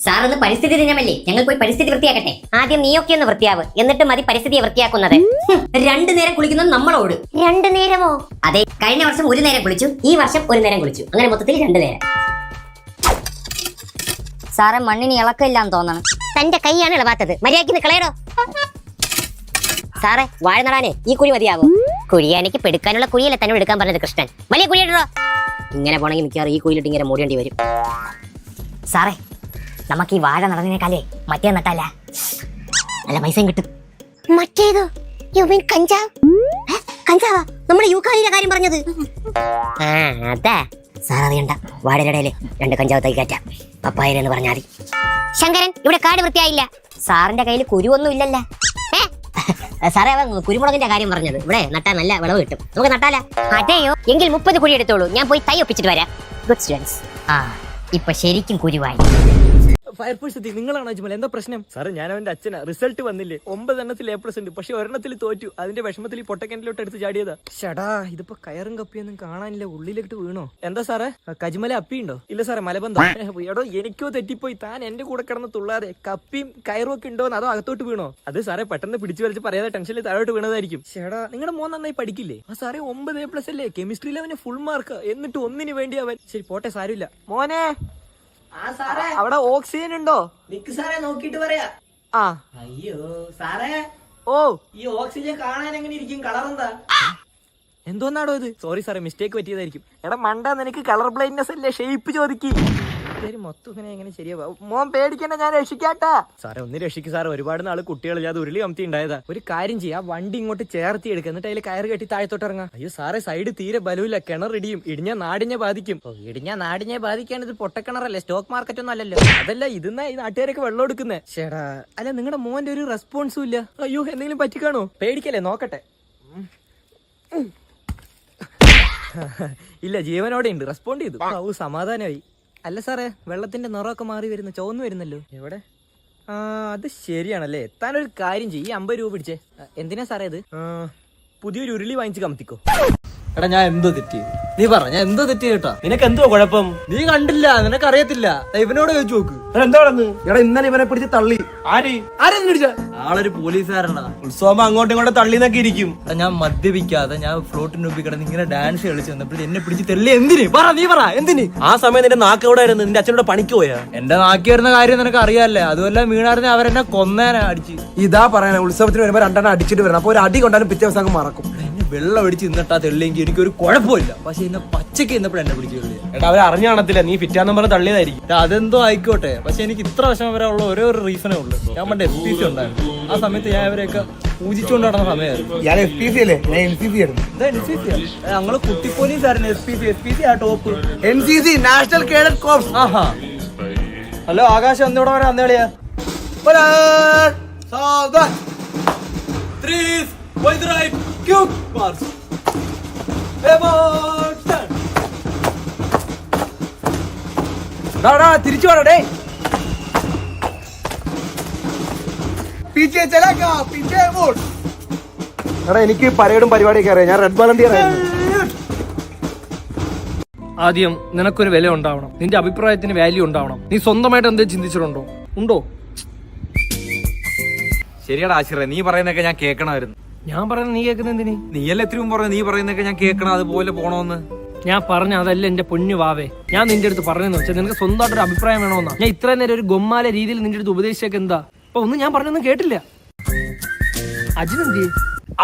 Sir ഒന്ന് പരിസ്ഥിതി ദിനമല്ലേ, ഞങ്ങൾ പോയി പരിസ്ഥിതി വൃത്തിയാക്കട്ടെ. ആദ്യം നീയൊക്കെ ഒന്ന് വൃത്തിയാവ്, എന്നിട്ട് മതി പരിസ്ഥിതിയെ വൃത്തിയാക്കുന്നത്. 2 നേരം കുളിക്കുന്നത് നമ്മളോട്. 2 നേരമോ? അതെ, കഴിഞ്ഞ വർഷം 1 നേരം കുളിച്ചു, ഈ വർഷം 1 നേരം കുളിച്ചു, അങ്ങനെ മൊത്തത്തിൽ 2 നേരം. സാറേ മണ്ണിന് ഇളക്കില്ലാന്ന് തോന്നണം. തന്റെ കൈയാണ് ഇളവാത്തത്, മര്യാദയ്ക്ക് കളയടോ. സാറേ വാഴ നടാനേ ഈ കുഴി മതിയാവോ? കുഴിയാനിക്ക് പെടുക്കാനുള്ള കുഴിയല്ലേ തന്നോട് എടുക്കാൻ പറഞ്ഞത് കൃഷ്ണൻ. വലിയ കുഴിയിടോ. ഇങ്ങനെ പോണെങ്കിൽ മിക്കവാറും ഈ കുഴിയിലിട്ട് ഇങ്ങനെ മൂടേണ്ടി വരും. സാറേ നമുക്ക് ഈ വാഴ നടന്നതിനേക്കാലേ മറ്റേ നട്ടല്ല, നല്ല പൈസയും കിട്ടും. മറ്റേതോ? യു മീൻ കഞ്ചാവ്? കഞ്ചാവാ? നമ്മുടെ യൂക്കാലിന്റെ കാര്യം പറഞ്ഞത്. അതാ സാർ അറിയണ്ട, വാഴയിടയില് 2 കഞ്ചാവ് തൈക്കാറ്റാം, പപ്പായെന്ന് പറഞ്ഞാൽ മതി. ശങ്കരൻ, ഇവിടെ കാട് വൃത്തിയായില്ല. സാറിന്റെ കയ്യിൽ കുരുവൊന്നും ഇല്ലല്ലോ. സാറേ അവൻ കുരുമുളകിന്റെ കാര്യം പറഞ്ഞത്. ഇവിടെ നട്ടാൽ നല്ല വിളവ് കിട്ടും, നമുക്ക് നട്ടാലാ? അതെയോ? എങ്കിൽ 30 കുഴി എടുത്തോളൂ, ഞാൻ പോയി തൈ ഒപ്പിച്ചിട്ട് വരാം. Good students. ഇപ്പൊ ശരിക്കും കുരുവായി. ഫയർഫോഴ്സ് എത്തി. നിങ്ങളാണോ അജ്മൽ? എന്താ പ്രശ്നം? സാറേ ഞാൻ അവന്റെ അച്ഛനാ. റിസൾട്ട് വന്നില്ലേ, 9 എണ്ണത്തിൽ A+ ഉണ്ട്, പക്ഷെ 1 എണ്ണത്തിൽ തോറ്റു. അതിന്റെ വിഷമത്തിൽ ഈ പൊട്ടക്കിണറ്റിലോട്ട് എടുത്ത് ചാടിയതാ. ഷടാ, ഇതിപ്പോ കയറും കപ്പിയൊന്നും കാണാനില്ല, ഉള്ളിലേക്ക് വീണോ? എന്താ സാറേ കജ്മല അപ്പിയുണ്ടോ? ഇല്ല സാറേ മലബന്ധം. എടോ എനിക്കോ തെറ്റിപ്പോയി, താൻ എന്റെ കൂടെ കിടന്ന് തുള്ളാതെ കപ്പിയും കയറും ഒക്കെ ഉണ്ടോന്ന്, അതോ അകത്തോട്ട് വീണോ? അത് സാറേ പെട്ടെന്ന് പിടിച്ചു വലിച്ച് പറയാതെ ടെൻഷനിൽ താഴോട്ട് വീണതായിരിക്കും. ഷടാ, നിങ്ങളുടെ മോൻ നന്നായി പഠിക്കില്ലേ? ആ സാറേ 9 A+ അല്ലേ, കെമിസ്ട്രിയിൽ അവന് ഫുൾ മാർക്ക്, എന്നിട്ട് ഒന്നിനു വേണ്ടി അവൻ. ശരി പോട്ടെ, സാരമില്ല. മോനെ അവിടെ ഓക്സിജൻ ഉണ്ടോ? നിക്ക് സാറേ, നോക്കിട്ട് പറയാ. ആ അയ്യോ സാറേ, ഓ ഈ ഓക്സിജൻ കാണാൻ എങ്ങനെ ഇരിക്കും? കളർ എന്താ? എന്തോന്നാടോ ഇത്? സോറി സാറേ, മിസ്റ്റേക്ക് പറ്റിയതായിരിക്കും. എടാ മണ്ട, നിനക്ക് കളർ ബ്ലൈൻഡ്നെസ് അല്ലേ, ഷേപ്പ് ചോദിക്ക്. മൊത്തം ഇങ്ങനെ എങ്ങനെ ശരിയാവാ? മോൻ പേടിക്കണ്ട, ഞാൻ രക്ഷിക്കാട്ടാ. സാറേ ഒന്ന് രക്ഷിക്കും സാറേ, ഒരുപാട് നാള് കുട്ടികളില്ലാതെ ഉരുളി അമത്തി ഉണ്ടായതാ. ഒരു കാര്യം ചെയ്യാം, വണ്ടി ഇങ്ങോട്ട് ചേർത്തി എടുക്കുക, എന്നിട്ട് അതിൽ കയറ് കെട്ടി താഴത്തോട്ട് ഇറങ്ങാം. അയ്യോ സാറേ, സൈഡ് തീരെ ബലൂല്ല, കിണർ ഇടിയും, ഇടിഞ്ഞ നാടിനെ ബാധിക്കും. ഇടിഞ്ഞ നാടിനെ ബാധിക്കാൻ ഇത് പൊട്ടക്കിണറല്ലേ, സ്റ്റോക്ക് മാർക്കറ്റ് ഒന്നും അല്ലല്ലോ. അതല്ല, ഇതെന്നാ ഈ നാട്ടുകാരൊക്കെ വെള്ളം എടുക്കുന്നേ. ചേടാ, അല്ല നിങ്ങളുടെ മോന്റെ ഒരു റെസ്പോൺസും ഇല്ല. അയ്യോ എന്തെങ്കിലും പറ്റിക്കാണോ? പേടിക്കല്ലേ, നോക്കട്ടെ. ഇല്ല, ജീവനോടെ ഉണ്ട്, റെസ്പോണ്ട് ചെയ്തു. ഓ സമാധാനമായി. അല്ല സാറേ, വെള്ളത്തിന്റെ നിറമൊക്കെ മാറി വരുന്നു, ചുവന്നു വരുന്നല്ലോ. എവിടെ? അത് ശരിയാണല്ലേ. താനൊരു കാര്യം ചെയ്യ്, 50 രൂപ പിടിച്ചേ. എന്തിനാ സാറേ ഇത്? പുതിയൊരു ഉരുളി വാങ്ങിച്ച് കമത്തിക്കോ. എടാ ഞാൻ എന്തോ തെറ്റി? നീ പറ, ഞാൻ എന്തോ തെറ്റി കേട്ടാ? നിനക്ക് എന്തോ കുഴപ്പം? നീ കണ്ടില്ല, നിനക്ക് അറിയത്തില്ല, ഇവനോട് ചോദിച്ചു നോക്ക്. എന്താണെന്ന്? എടാ ഇന്നലെ ഇവനെ പിടിച്ച് തള്ളി. ആരെന്ന് പിടിച്ച? ആളൊരു പോലീസുകാരനാ. ഉത്സവം അങ്ങോട്ടും ഇങ്ങോട്ടും തള്ളിന്നൊക്കെ ഇരിക്കും. ഞാൻ മദ്യപിക്കാതെ ഞാൻ ഫ്ലോട്ടിന് മുമ്പിൽ കിടന്ന് ഇങ്ങനെ ഡാൻസ് കളിച്ച് വന്നപ്പോൾ എന്നെ പിടിച്ച് തെള്ളി. എന്തിന്? പറ, നീ പറ, എന്തിന്? ആ സമയം നിന്റെ നാക്ക് എവിടെ ആയിരുന്നു? നിന്റെ അച്ഛനോട് പണിക്ക് പോയാ? എന്റെ നാക്കി വരുന്ന കാര്യം നിനക്ക് അറിയാല്ലേ? അതുമല്ല വീണായിരുന്നെ അവരെന്നെ കൊന്നേനെ അടിച്ച്. ഇതാ പറയാ, ഉത്സവത്തിന് വരുമ്പോ 2 എണ്ണം അടിച്ചിട്ട് വരണം, അപ്പൊ ഒരു അടി കൊണ്ടാലും പിറ്റേ ദിവസം അങ്ങ് മറക്കും. എന്നെ വെള്ളം അടിച്ച് ഇന്നിട്ടാ തെള്ളിയെങ്കിൽ എനിക്കൊരു കുഴപ്പമില്ല, പക്ഷെ ഇന്ന് പച്ചക്ക് ഇന്നപ്പോഴും എന്നെ പിടിച്ചു തെള്ളി. എടാ അവർ അറിഞ്ഞു കാണത്തില്ല, നീ പിറ്റാന്നും പറഞ്ഞ് തള്ളിയതായിരിക്കും. അതെന്തോ ആയിക്കോട്ടെ, പക്ഷെ എനിക്ക് ഇത്ര വിഷമം വരാനുള്ള ഒരേ ഒരു റീസണേ ഉള്ളൂ. ഞാൻ പണ്ട് FPC ഉണ്ടായിരുന്നു, ആ സമയത്ത് ഞാൻ ഇവരെയൊക്കെ പൂജിച്ചുകൊണ്ട് നടന്ന സമയമായിരുന്നു. ഞാൻ FPC അല്ലേ, ഞാൻ NCC ആയിരുന്നു. ഞങ്ങള് കുട്ടി പോലീസ് ആയിരുന്നു. FPC ആ top. NCC national cadet corps. ആഹാ. ഹലോ ആകാശ്, അന്നിവിടെ വരെ അന്നേളിയാ. തിരിച്ചു വേണേ. എടാ എനിക്ക് പരേഡും പരിപാടിയൊക്കെ അറിയാം, ഞാൻ റെഡ് വോളണ്ടിയർ ആയിരുന്നു. ആദ്യം നിനക്കൊരു വില ഉണ്ടാവണം, നിന്റെ അഭിപ്രായത്തിന് വാല്യൂ ഉണ്ടാവണം. നീ സ്വന്തമായിട്ട് എന്തെങ്കിലും ചിന്തിച്ചിട്ടുണ്ടോ? ഉണ്ടോ? ശരിയാടാ ആശ്രയ, നീ പറയുന്നൊക്കെ ഞാൻ കേൾക്കണമായിരുന്നു. ഞാൻ പറയുന്നത് നീ കേൾക്കുന്ന എന്തിന്? നീയല്ല എത്രയും പറഞ്ഞു, നീ പറയുന്നൊക്കെ ഞാൻ കേൾക്കണം, അതുപോലെ പോണോന്ന്. ഞാൻ പറഞ്ഞ അതല്ല എന്റെ പൊന്നു വാവേ. ഞാൻ നിന്റെ അടുത്ത് പറഞ്ഞെന്ന് വെച്ചാൽ നിനക്ക് സ്വന്തമായിട്ടൊരു അഭിപ്രായം വേണമെന്നാ. ഞാൻ ഇത്രയും നേരം ഒരു ഗൊമ്മാല രീതിയിൽ നിന്റെ അടുത്ത് ഉപദേശിച്ചൊക്കെ എന്താ? അപ്പൊ ഒന്നും ഞാൻ പറഞ്ഞൊന്നും കേട്ടില്ല. അജിനെന്ത്?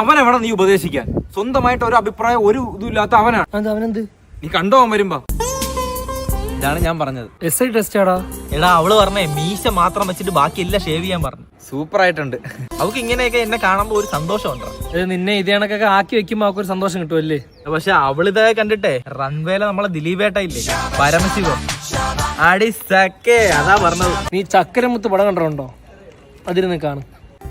അവനെവിടെ നീ ഉപദേശിക്കാൻ? സ്വന്തമായിട്ട് ഒരു അഭിപ്രായം ഒരു ഇതുമില്ലാത്ത അവനാണ്. അത് അവനെന്ത്? നീ കണ്ടോ അവൻ വരുമ്പോ? ഇതാണ് ഞാൻ പറഞ്ഞത്. SI ടെസ്റ്റ് ആടാ. എടാ അവള് പറഞ്ഞേ മീശ മാത്രം വെച്ചിട്ട് ബാക്കി എല്ലാം ഷേവ് ചെയ്യാൻ പറഞ്ഞു. സൂപ്പർ ആയിട്ടുണ്ട്. അവക്ക് ഇങ്ങനെയൊക്കെ എന്നെ കാണുമ്പോ ഒരു സന്തോഷം ഉണ്ടോ? നിന്നെ ഇതേ കണക്കൊക്കെ ആക്കി വെക്കുമ്പോ അവർക്ക് ഒരു സന്തോഷം കിട്ടുമല്ലേ? പക്ഷെ അവളിതേ കണ്ടിട്ടെ റൺവേല നമ്മളെ ദിലീപേട്ട ഇല്ലേ, പരമശിവം അടിസക്കേ, അതാ പറഞ്ഞത്. നീ ചക്കരമുത്ത് പടം കണ്ടിട്ടുണ്ടോ? അതിരുന്ന് കാണും.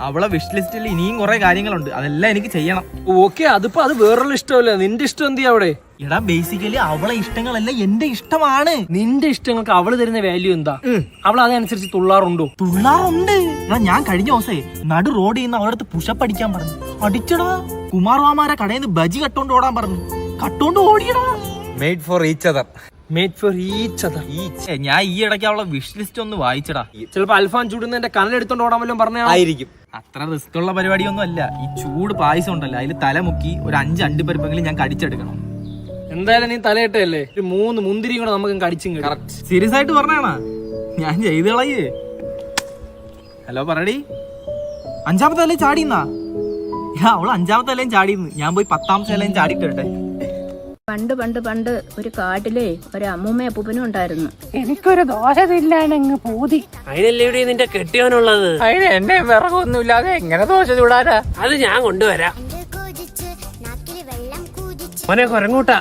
അവളെ വിഷ് ലിസ്റ്റിൽ ഇനിയും കുറെ കാര്യങ്ങളുണ്ട്, അതെല്ലാം എനിക്ക് ചെയ്യണം. ഓക്കെ, അതിപ്പോ അത് വേറൊരു ഇഷ്ടമല്ലേ. നിന്റെ ഇഷ്ടം എന്ത് ചെയ്യാ അവിടെ? എടാ ബേസിക്കലി അവളെ ഇഷ്ടങ്ങളെല്ലാം എന്റെ ഇഷ്ടമാണ്. നിന്റെ ഇഷ്ടങ്ങൾക്ക് അവള് തരുന്ന വാല്യൂ എന്താ? അവൾ അതനുസരിച്ച് തുള്ളാറുണ്ടോ? തുള്ളാറുണ്ട്. എടാ ഞാൻ കഴിഞ്ഞ ദിവസേ നടു റോഡിൽ നിന്ന് അവളടുത്ത് പുഷപ്പ് അടിക്കാൻ പറഞ്ഞു. അടിച്ചടാ. കുമാർവാമാരെ കടയിൽ നിന്ന് ബജി കട്ടോണ്ട് ഓടാൻ പറഞ്ഞു. കട്ടോണ്ട് ഓടിയടാ. Made for each other. Made for each other. ഞാൻ ഈ ഇടയ്ക്ക് അവളെ വിഷ് ലിസ്റ്റ് ഒന്ന് വായിച്ചടാ. ചിലപ്പോ അൽഫാൻ ചൂടുന്നതിന്റെ കനലെടുത്തോണ്ട് ഓടാൻ വല്ലതും പറഞ്ഞാ ആയിരിക്കും. അത്ര റിസ്ക് ഉള്ള പരിപാടിയൊന്നും അല്ല. ഈ ചൂട് പായസം ഉണ്ടല്ലോ, അതിൽ തല മുക്കി ഒരു 5 അണ്ടിപ്പരിപ്പെങ്കിലും ഞാൻ കടിച്ചെടുക്കണം. എന്തായാലും നീ തലയിട്ടല്ലേ, ഒരു 3 മുന്തിരിയും കൂടെ നമുക്ക് കടിച്ചും കിട്ടും. സീരിയസ് ആയിട്ട് പറഞ്ഞാണ ഞാൻ ചെയ്ത് കളയേ. ഹലോ പറയടി, 5ാമത്തെ അലയും ചാടിന്നാ? അവള് 5ാമത്തെ അലയും ചാടിന്ന്, ഞാൻ പോയി 10ാമത്തെ അലയും ചാടിയിട്ടെ. പണ്ട് ഒരു കാട്ടിലെ ഒരു അമ്മൂമ്മ അപ്പൂപ്പനും ഉണ്ടായിരുന്നു. എനിക്കൊരു ദോശ തിന്നാനങ്ങ് പൂതി. അതിനല്ലേ ഇവിടെ നിന്റെ കെട്ടിയവനുള്ളത്? അതിന് എന്നെ വിറകൊന്നുമില്ലാതെ എങ്ങനെ ദോശ ചൂടാനാ? അത് ഞാൻ കൊണ്ടുവരാം. മോനെ കൊരങ്ങൂട്ടാ,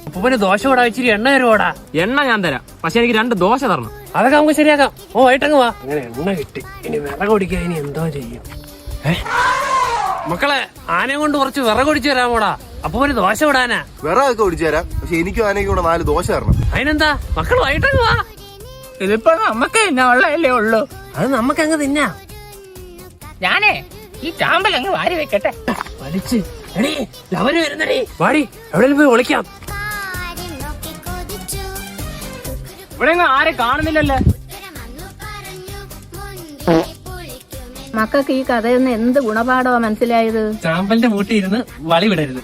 അപ്പൂപ്പന് ദോശ കൂടാ, ഇച്ചിരി എണ്ണ തരുവോടാ. എണ്ണ ഞാൻ തരാം, പക്ഷെ എനിക്ക് 2 ദോശ തരണം. അതൊക്കെ നമുക്ക് ശരിയാക്കാം. ഓ വൈകിട്ടങ്ങ് വാ. അങ്ങനെ എണ്ണ കിട്ടി, ഇനി വിറകൊടിക്കാൻ ഇനി എന്തോ ചെയ്യും. മക്കളെ, ആനയെ കൊണ്ട് കുറച്ച് വിറകൊടിച്ചു തരാമോടാ, അപ്പൂപ്പന് ദോശ വിടാനാ. വിറകൊക്കെ ഒടിച്ചു തരാം, പക്ഷെ എനിക്കും ആനയ്ക്കും കൂടെ 4 ദോശ തരണം. അതിനെന്താ, മക്കൾ വൈകിട്ടങ്ങ് വാ. ഇതിപ്പോ നമുക്ക് എന്നാ ഉള്ളതല്ലേ ഉള്ളൂ. അത് നമുക്കങ്ങ് തിന്നാ. ഞാനേ ഈ ചാമ്പൽ അങ്ങ് വാരി വെക്കട്ടെ. വലിച്ച് എടീ, ലവര് വരുന്നടി, വാടി എവിടെയും പോയി ഒളിക്കാം. ഇവിടെ ആരെ കാണുന്നില്ലല്ലേ? മക്കൾക്ക് ഈ കഥയൊന്ന് എന്ത് ഗുണപാഠമാ മനസ്സിലായത്? ചാമ്പലിന്റെ മൂട്ടി ഇരുന്ന് വളി വിടരുത്.